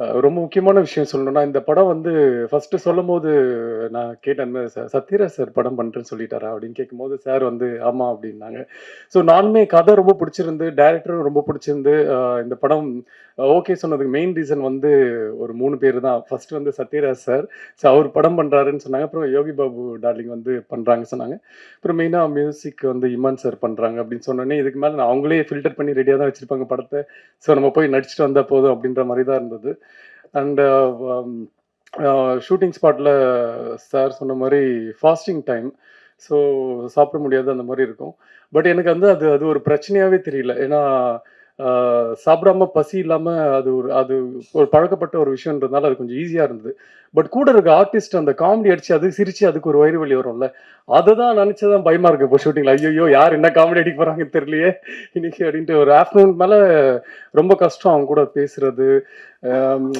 ரொம்ப முக்கியமான விஷயம் சொல்லணும்னா, இந்த படம் வந்து ஃபர்ஸ்ட்டு சொல்லும்போது நான் கேட்டேன். இந்த "சத்யராஜ் சார் படம் பண்றேன்னு சொல்லிட்டாரா?" அப்படின்னு கேட்கும்போது, சார் வந்து "ஆமா" அப்படின்னாங்க. ஸோ நானுமே கதை ரொம்ப பிடிச்சிருந்து, டைரக்டரும் ரொம்ப பிடிச்சிருந்து, இந்த படம் ஓகே சொன்னதுக்கு மெயின் ரீசன் வந்து ஒரு 3 பேரு தான். ஃபர்ஸ்ட்டு வந்து சத்யராஜ் சார். ஸோ அவர் படம் பண்றாருன்னு சொன்னாங்க. அப்புறம் யோகி பாபு டார்லிங் வந்து பண்றாங்கன்னு சொன்னாங்க. அப்புறம் மெயினா மியூசிக் வந்து இமான் சார் பண்றாங்க அப்படின்னு சொன்னோனே, இதுக்கு மேல அவங்களே ஃபில்டர் பண்ணி ரெடியா தான் வச்சிருப்பாங்க படத்த. ஸோ நம்ம போய் நடிச்சுட்டு வந்தா போதும் அப்படின்ற மாரி தான் இருந்தது. அண்ட் ஷூட்டிங் ஸ்பாட்ல சார் சொன்ன மாரி ஃபாஸ்டிங் டைம். ஸோ சாப்பிட முடியாது அந்த மாரி இருக்கும். பட் எனக்கு வந்து அது அது ஒரு பிரச்சனையாவே தெரியல. ஏன்னா, அ சாப்பிடாம பசி இல்லாம அது ஒரு பழக்கப்பட்ட ஒரு விஷயம்ன்றதுனால அது கொஞ்சம் ஈஸியா இருந்தது. பட் கூட இருக்க ஆர்டிஸ்ட் அந்த காமெடி அடிச்சு, அது சிரிச்சு அதுக்கு ஒரு வயிறு வலி வரும்ல. அததான் நெனச்சு தான் பயமா இருக்கு இப்போ ஷூட்டிங்ல. ஐய்யய்யோ! யார் என்ன காமெடி அடிக்க போறாங்கன்னு தெரியலையே! இன்னைக்கு அப்டின்ட்டு ஒரு ஆஃப்டர்நூன் மேல ரொம்ப கஷ்டம் அவங்க கூட பேசுறது.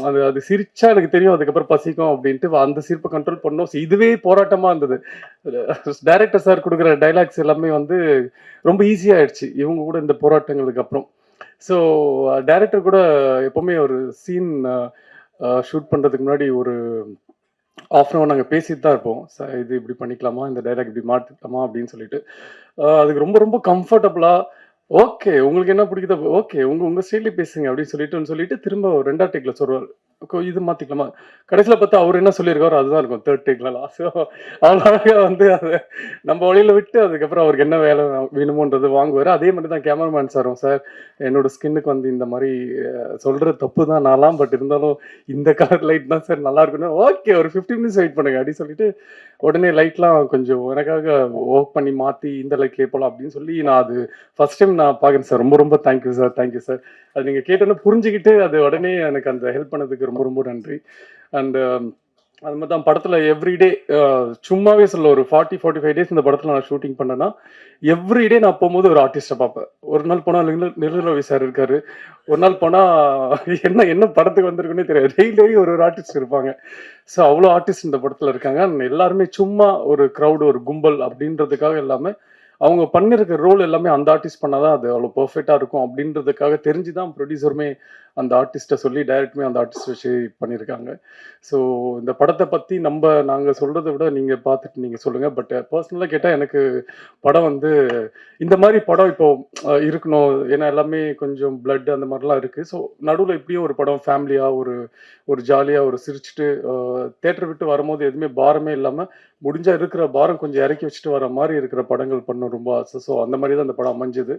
அது அது சிரிச்சா எனக்கு தெரியும் அதுக்கப்புறம் பசிக்கும் அப்டின்ட்டு அந்த சிரிப்ப கண்ட்ரோல் பண்ணோம். இதுவே போராட்டமா இருந்தது. டைரக்டர் சார் குடுக்குற டயலாக்ஸ் எல்லாமே வந்து ரொம்ப ஈஸியா ஆயிடுச்சு. இவங்க கூட இந்த போராட்டங்களுக்கு அப்புறம். ஸோ டைரக்டர் கூட எப்பவுமே ஒரு சீன் ஷூட் பண்றதுக்கு முன்னாடி ஒரு ஹாஃப் அன் ஹவர் நாங்க பேசிட்டு தான் இருப்போம். இது இப்படி பண்ணிக்கலாமா? இந்த டயலாக் இப்படி மாத்திக்கலாமா? அப்படின்னு சொல்லிட்டு. அதுக்கு ரொம்ப ரொம்ப கம்ஃபர்டபுளா, ஓகே. உங்களுக்கு என்ன பிடிக்குதோ ஓகே. உங்க உங்க ஸ்டைல்லயே பேசுங்க அப்படின்னு சொல்லிட்டு திரும்ப 2வது டேக்ல சொல்லுவாரு. இது மாத்திக்கலாமா? கடைசியில பார்த்தா அவரு என்ன சொல்லியிருக்காரோ அதுதான் இருக்கும் 3 டேக்லலாம். ஸோ அவ்வளோ அழகா வந்து அத நம்ம வழியில விட்டு அதுக்கப்புறம் அவருக்கு என்ன வேலை வேணுமோன்றது வாங்குவாரு. அதே மாரி தான் கேமராமேன் சாரும், சார் என்னோட ஸ்கின்னுக்கு வந்து இந்த மாரி சொல்றது தப்பு தான் நான்லாம். பட் இருந்தாலும் இந்த கலர் லைட் தான் சார் நல்லா இருக்குன்னு. ஓகே ஒரு 15 மினிட்ஸ் வெயிட் பண்ணுங்க அப்படின்னு சொல்லிட்டு, உடனே லைட்லாம் கொஞ்சம் எனக்காக ஒர்க் பண்ணி மாத்தி இந்த லைட்லயே போலாம் அப்படின்னு சொல்லி நான் அது ஃபர்ஸ்ட் டைம் நான் பார்க்குறேன் சார். ரொம்ப ரொம்ப thank you sir. Thank you sir. அது நீங்க கேட்டோனே புரிஞ்சுகிட்டு அது உடனே எனக்கு அந்த ஹெல்ப் பண்ணதுக்கு ரொம்ப ரொம்ப நன்றி. அண்ட் அது மாரி தான் படத்துல எவ்ரிடே சும்மாவே சொல்ல ஒரு 40, 45 டேஸ் இந்த படத்துல நான் ஷூட்டிங் பண்ணேன்னா, எவ்ரிடே நான் போம்போது ஒரு ஆர்டிஸ்ட்ட பார்ப்பேன். ஒரு நாள் போனா நிழல் ரவி சார் இருக்காரு. ஒரு நாள் போனா என்ன என்ன படத்துக்கு வந்திருக்குன்னே தெரியாது. டெய்லி ஒரு ஆர்டிஸ்ட் இருப்பாங்க. ஸோ அவ்ளோ ஆர்டிஸ்ட் இந்த படத்துல இருக்காங்க. எல்லாருமே சும்மா ஒரு கிரவுட், ஒரு கும்பல் அப்படின்றதுக்காக இல்லாம, அவங்க பண்ணியிருக்க ரோல் எல்லாமே அந்த ஆர்டிஸ்ட் பண்ணா தான் அது அவ்வளோ பெர்ஃபெக்ட்டா இருக்கும் அப்படின்றதுக்காக தெரிஞ்சு தான் ப்ரொடியூசருமே அந்த ஆர்டிஸ்ட்ட சொல்லி, டைரக்டருமே அந்த ஆர்டிஸ்ட்ட வச்சு பண்ணியிருக்காங்க. ஸோ இந்த படத்த பத்தி நாங்க சொல்றத விட நீங்க பார்த்துட்டு நீங்க சொல்லுங்க. பட் பெர்சனலா கேட்டா எனக்கு படம் வந்து இந்த மாரி படம் இப்போ இருக்கணும். ஏன்னா எல்லாமே கொஞ்சம் பிளட் அந்த மாரிலாம் இருக்கு. ஸோ நடுவுல இப்படியும் ஒரு படம் ஃபேமிலியா ஒரு ஒரு ஜாலியா ஒரு சிரிச்சுட்டு தியேட்டர் விட்டு வரும்போது எதுவுமே பாரமே இல்லாம, முடிஞ்சா இருக்கிற பாரம் கொஞ்சம் இறக்கி வச்சுட்டு வர மாரி இருக்கிற படங்கள் பண்ணணும் ரொம்ப ஆசை. ஸோ அந்த மாரி தான் இந்த படம் அமைஞ்சது.